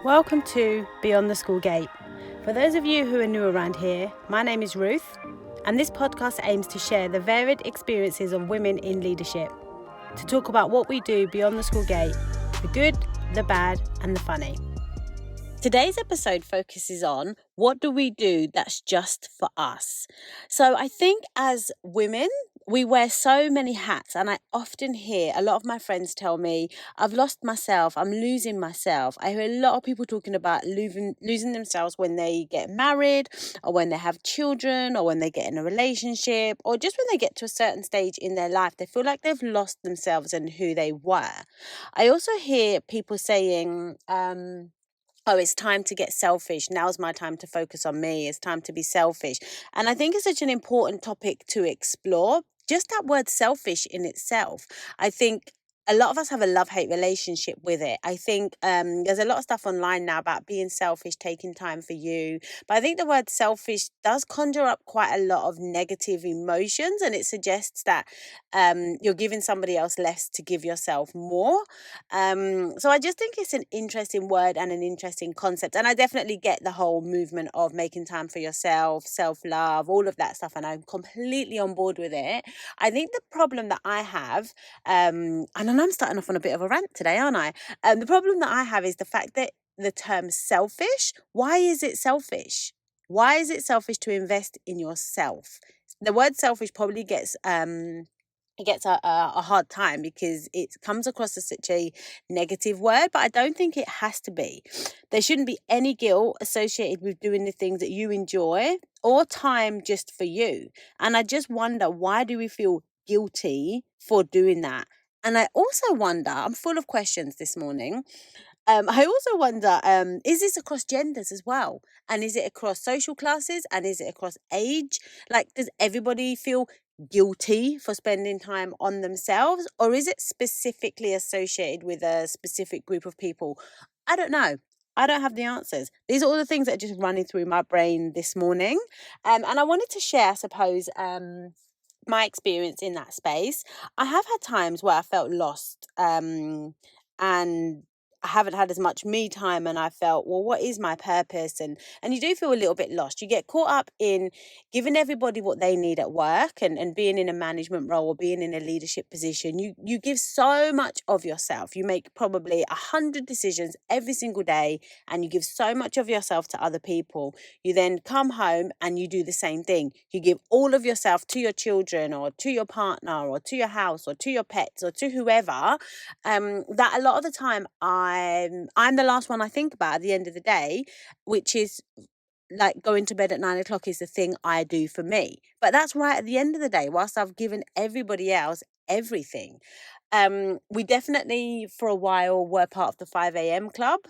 Welcome to Beyond the School Gate. For those of you who are new around here, my name is Ruth, and this podcast aims to share the varied experiences of women in leadership, to talk about what we do beyond the school gate, the good, the bad, and the funny. Today's episode focuses on what do we do that's just for us. So I think as women, we wear so many hats, and I often hear a lot of my friends tell me, I've lost myself, I'm losing myself. I hear a lot of people talking about losing themselves when they get married, or when they have children, or when they get in a relationship, or just when they get to a certain stage in their life, they feel like they've lost themselves and who they were. I also hear people saying, oh, it's time to get selfish. Now's my time to focus on me. It's time to be selfish. And I think it's such an important topic to explore. Just that word selfish in itself. I think a lot of us have a love-hate relationship with it. I think there's a lot of stuff online now about being selfish, taking time for you. But I think the word selfish does conjure up quite a lot of negative emotions, and it suggests that you're giving somebody else less to give yourself more. So I just think it's an interesting word and an interesting concept. And I definitely get the whole movement of making time for yourself, self-love, all of that stuff. And I'm completely on board with it. I think the problem that I have, and then I'm starting off on a bit of a rant today, aren't I? The problem that I have is the fact that the term selfish, why is it selfish? Why is it selfish to invest in yourself? The word selfish probably gets it gets a hard time because it comes across as such a negative word, but I don't think it has to be. There shouldn't be any guilt associated with doing the things that you enjoy or time just for you. And I just wonder, why do we feel guilty for doing that? And I also wonder, I'm full of questions this morning. I also wonder, is this across genders as well? And is it across social classes? And is it across age? Like, does everybody feel guilty for spending time on themselves? Or is it specifically associated with a specific group of people? I don't know. I don't have the answers. These are all the things that are just running through my brain this morning. And I wanted to share, I suppose, my experience in that space. I have had times where I felt lost, and I haven't had as much me time, and I felt, well, what is my purpose? And you do feel a little bit lost. You get caught up in giving everybody what they need at work, and being in a management role or being in a leadership position. You give so much of yourself. You make probably 100 decisions every single day, and you give so much of yourself to other people. You then come home and you do the same thing. You give all of yourself to your children or to your partner or to your house or to your pets or to whoever. That a lot of the time I'm the last one I think about at the end of the day, which is like going to bed at 9 o'clock is the thing I do for me. But that's right at the end of the day, whilst I've given everybody else everything. We definitely for a while were part of the 5 a.m. club.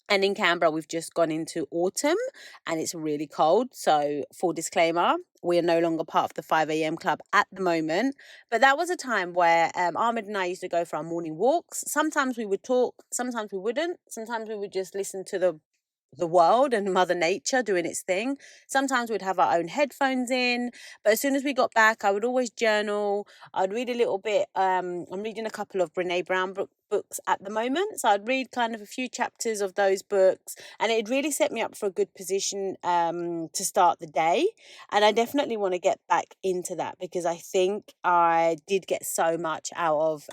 And in Canberra, we've just gone into autumn and it's really cold. So, full disclaimer, we are no longer part of the 5 a.m. club at the moment. But that was a time where Ahmed and I used to go for our morning walks. Sometimes we would talk, sometimes we wouldn't. Sometimes we would just listen to the world and Mother Nature doing its thing. Sometimes we'd have our own headphones in, but as soon as we got back, I would always journal. I'd read a little bit. I'm reading a couple of Brene Brown books at the moment, so I'd read kind of a few chapters of those books, and it really set me up for a good position to start the day. And I definitely want to get back into that because I think I did get so much out of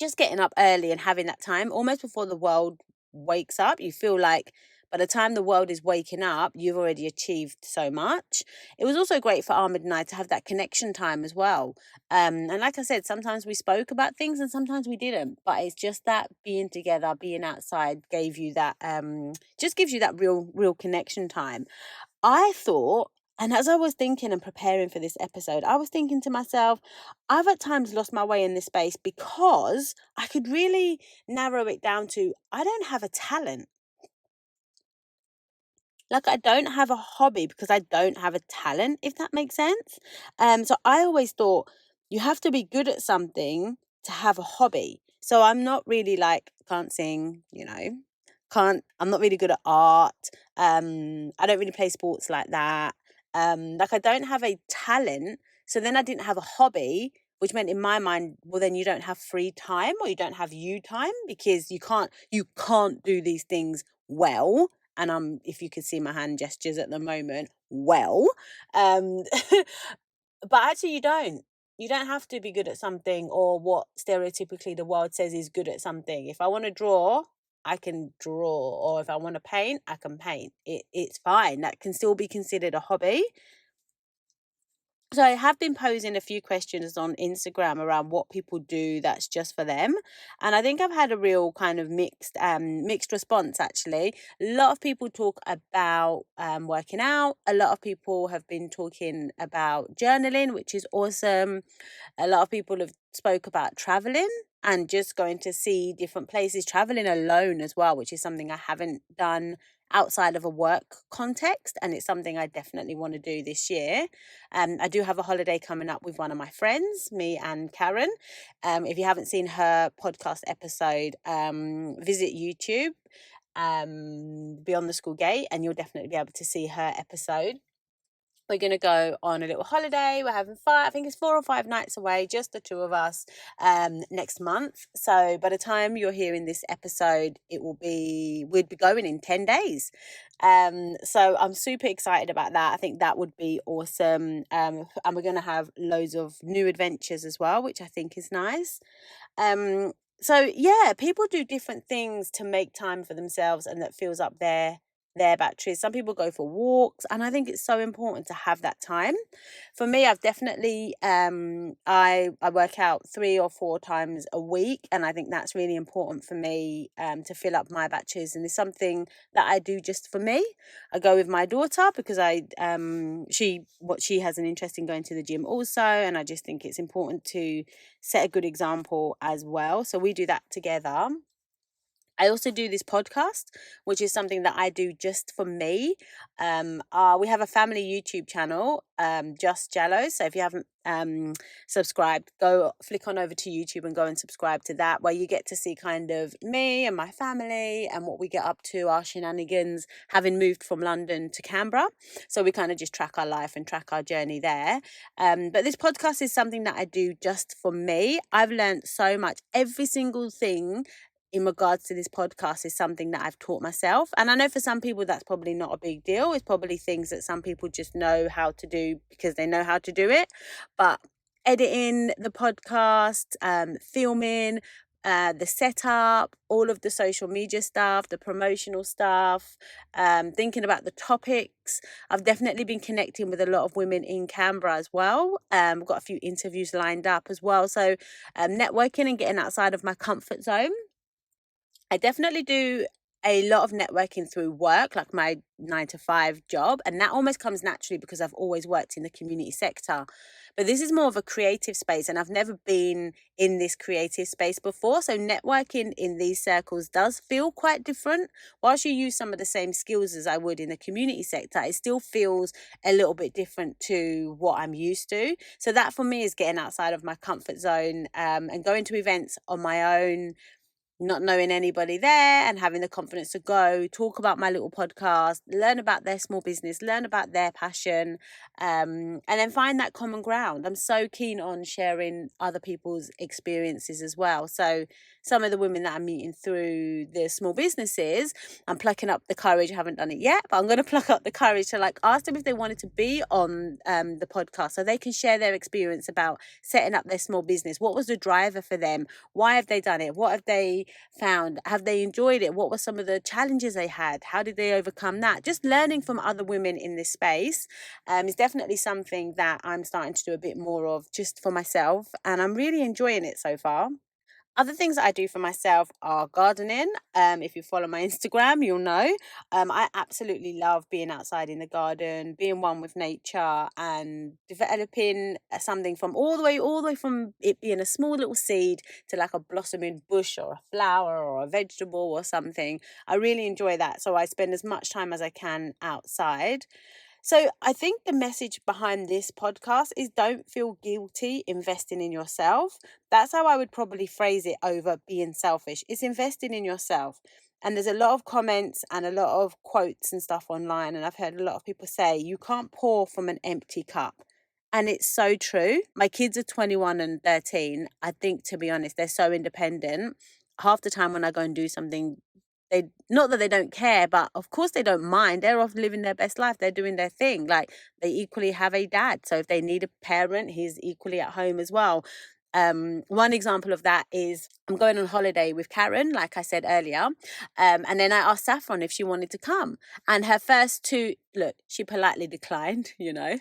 just getting up early and having that time almost before the world wakes up. You feel like by the time the world is waking up, you've already achieved so much. It was also great for Ahmed and I to have that connection time as well. And like I said, sometimes we spoke about things and sometimes we didn't. But it's just that being together, being outside gave you that, just gives you that real connection time. I thought, and as I was thinking and preparing for this episode, I was thinking to myself, I've at times lost my way in this space because I could really narrow it down to I don't have a talent. Like I don't have a hobby because I don't have a talent, if that makes sense. So I always thought you have to be good at something to have a hobby. So I'm not really like can't sing, I'm not really good at art. I don't really play sports like that. Like I don't have a talent. So then I didn't have a hobby. which meant in my mind, well, then you don't have free time or you don't have you time because you can't do these things well. And if you can see my hand gestures at the moment, well, um, but actually you don't have to be good at something or what stereotypically the world says is good at something. If I want to draw, I can draw, or if I want to paint, I can paint. It's fine. That can still be considered a hobby. So I have been posing a few questions on Instagram around what people do that's just for them, and I think I've had a real kind of mixed response actually. A lot of people talk about working out. A lot of people have been talking about journaling, which is awesome. A lot of people have spoke about traveling and just going to see different places, traveling alone as well, which is something I haven't done outside of a work context, and it's something I definitely want to do this year. I do have a holiday coming up with one of my friends, me and Karen. If you haven't seen her podcast episode, visit YouTube, Beyond the School Gate, and you'll definitely be able to see her episode. We're going to go on a little holiday. We're having I think it's 4 or 5 nights away, just the two of us, next month. So by the time you're hearing this episode, we'd be going in 10 days. So I'm super excited about that. I think that would be awesome. And we're going to have loads of new adventures as well, which I think is nice. So yeah, people do different things to make time for themselves and that fills up their batteries. Some people go for walks, and I think it's so important to have that time. For me, I've definitely I work out 3 or 4 times a week, and I think that's really important for me to fill up my batteries, and it's something that I do just for me. I go with my daughter because she has an interest in going to the gym also, and I just think it's important to set a good example as well. So we do that together. I also do this podcast, which is something that I do just for me. We have a family YouTube channel, Just Jello. So if you haven't subscribed, go flick on over to YouTube and go and subscribe to that, where you get to see kind of me and my family and what we get up to, our shenanigans, having moved from London to Canberra. So we kind of just track our life and track our journey there. But this podcast is something that I do just for me. I've learned so much. Every single thing in regards to this podcast is something that I've taught myself. And I know for some people that's probably not a big deal. It's probably things that some people just know how to do because they know how to do it. But editing the podcast, filming, the setup, all of the social media stuff, the promotional stuff, thinking about the topics. I've definitely been connecting with a lot of women in Canberra as well. I've got a few interviews lined up as well. So networking and getting outside of my comfort zone. I definitely do a lot of networking through work, like my 9 to 5 job. And that almost comes naturally because I've always worked in the community sector. But this is more of a creative space, and I've never been in this creative space before. So networking in these circles does feel quite different. Whilst you use some of the same skills as I would in the community sector, it still feels a little bit different to what I'm used to. So that for me is getting outside of my comfort zone, and going to events on my own, not knowing anybody there and having the confidence to go talk about my little podcast, learn about their small business, learn about their passion, and then find that common ground. I'm so keen on sharing other people's experiences as well. So some of the women that I'm meeting through the small businesses, I'm plucking up the courage. I haven't done it yet, but I'm going to pluck up the courage to ask them if they wanted to be on the podcast so they can share their experience about setting up their small business. What was the driver for them? Why have they done it? What have they found? Have they enjoyed it? What were some of the challenges they had? How did they overcome that? Just learning from other women in this space is definitely something that I'm starting to do a bit more of just for myself, and I'm really enjoying it so far. Other things that I do for myself are gardening. If you follow my Instagram, you'll know. I absolutely love being outside in the garden, being one with nature, and developing something from all the way from it being a small little seed to like a blossoming bush or a flower or a vegetable or something. I really enjoy that. So I spend as much time as I can outside. So I think the message behind this podcast is don't feel guilty investing in yourself. That's how I would probably phrase it over being selfish. It's investing in yourself. And there's a lot of comments and a lot of quotes and stuff online. And I've heard a lot of people say you can't pour from an empty cup. And it's so true. My kids are 21 and 13. I think, to be honest, they're so independent. Half the time when I go and do something, they, not that they don't care, but of course they don't mind. They're off living their best life. They're doing their thing. Like, they equally have a dad. So if they need a parent, he's equally at home as well. One example of that is I'm going on holiday with Karen, like I said earlier. And then I asked Saffron if she wanted to come. And her first two, look, she politely declined,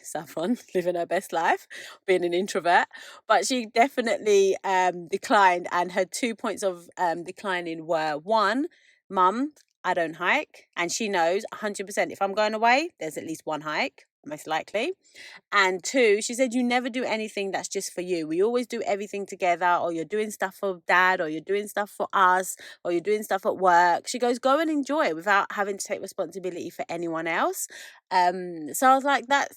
Saffron, living her best life, being an introvert. But she definitely declined. And her 2 points of declining were, one, Mum, I don't hike. And she knows 100% if I'm going away, there's at least one hike, most likely. And two, she said, you never do anything that's just for you. We always do everything together, or you're doing stuff for dad, or you're doing stuff for us, or you're doing stuff at work. She goes, go and enjoy it without having to take responsibility for anyone else. So I was like, that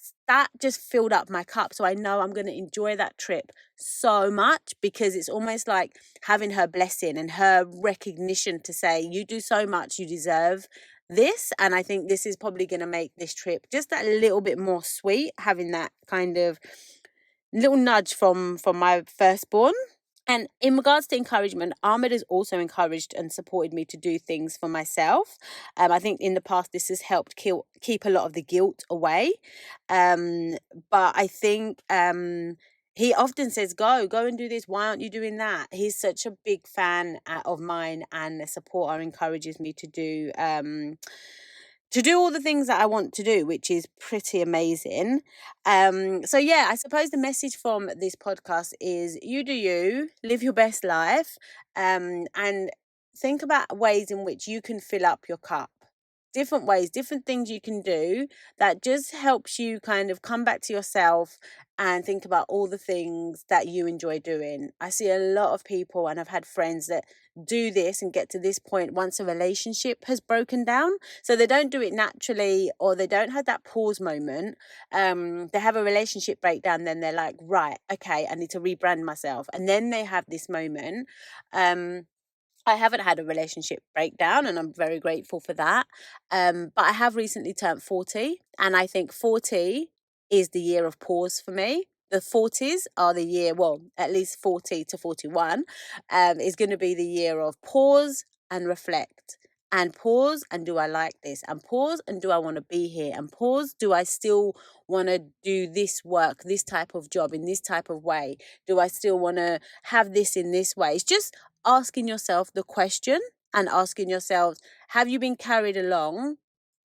just filled up my cup. So I know I'm going to enjoy that trip so much, because it's almost like having her blessing and her recognition to say, you do so much, you deserve this. And I think this is probably going to make this trip just that little bit more sweet, having that kind of little nudge from my firstborn. And in regards to encouragement, Ahmed has also encouraged and supported me to do things for myself. I think in the past this has helped keep a lot of the guilt away. But I think he often says, go and do this. Why aren't you doing that? He's such a big fan of mine, and the supporter encourages me to do all the things that I want to do, which is pretty amazing. So yeah, I suppose the message from this podcast is, you do you, live your best life, and think about ways in which you can fill up your cup. Different ways, different things you can do that just helps you kind of come back to yourself and think about all the things that you enjoy doing. I see a lot of people, and I've had friends that do this and get to this point once a relationship has broken down. So they don't do it naturally, or they don't have that pause moment. They have a relationship breakdown, then they're like, right, okay, I need to rebrand myself. And then they have this moment. I haven't had a relationship breakdown, and I'm very grateful for that. But I have recently turned 40, and I think 40 is the year of pause for me. The 40s are the year, well, at least 40 to 41 is going to be the year of pause and reflect. And pause, and do I like this? And pause, and do I want to be here? And pause, do I still want to do this work, this type of job, in this type of way? Do I still want to have this in this way? It's just asking yourself the question, and asking yourself, have you been carried along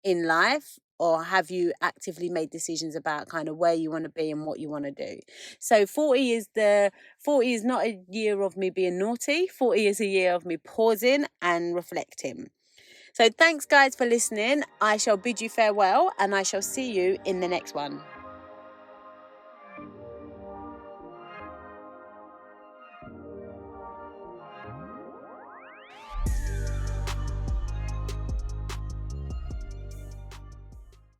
in life, or have you actively made decisions about kind of where you want to be and what you want to do? So 40 is not a year of me being naughty. 40 is a year of me pausing and reflecting. So thanks guys for listening. I shall bid you farewell, and I shall see you in the next one.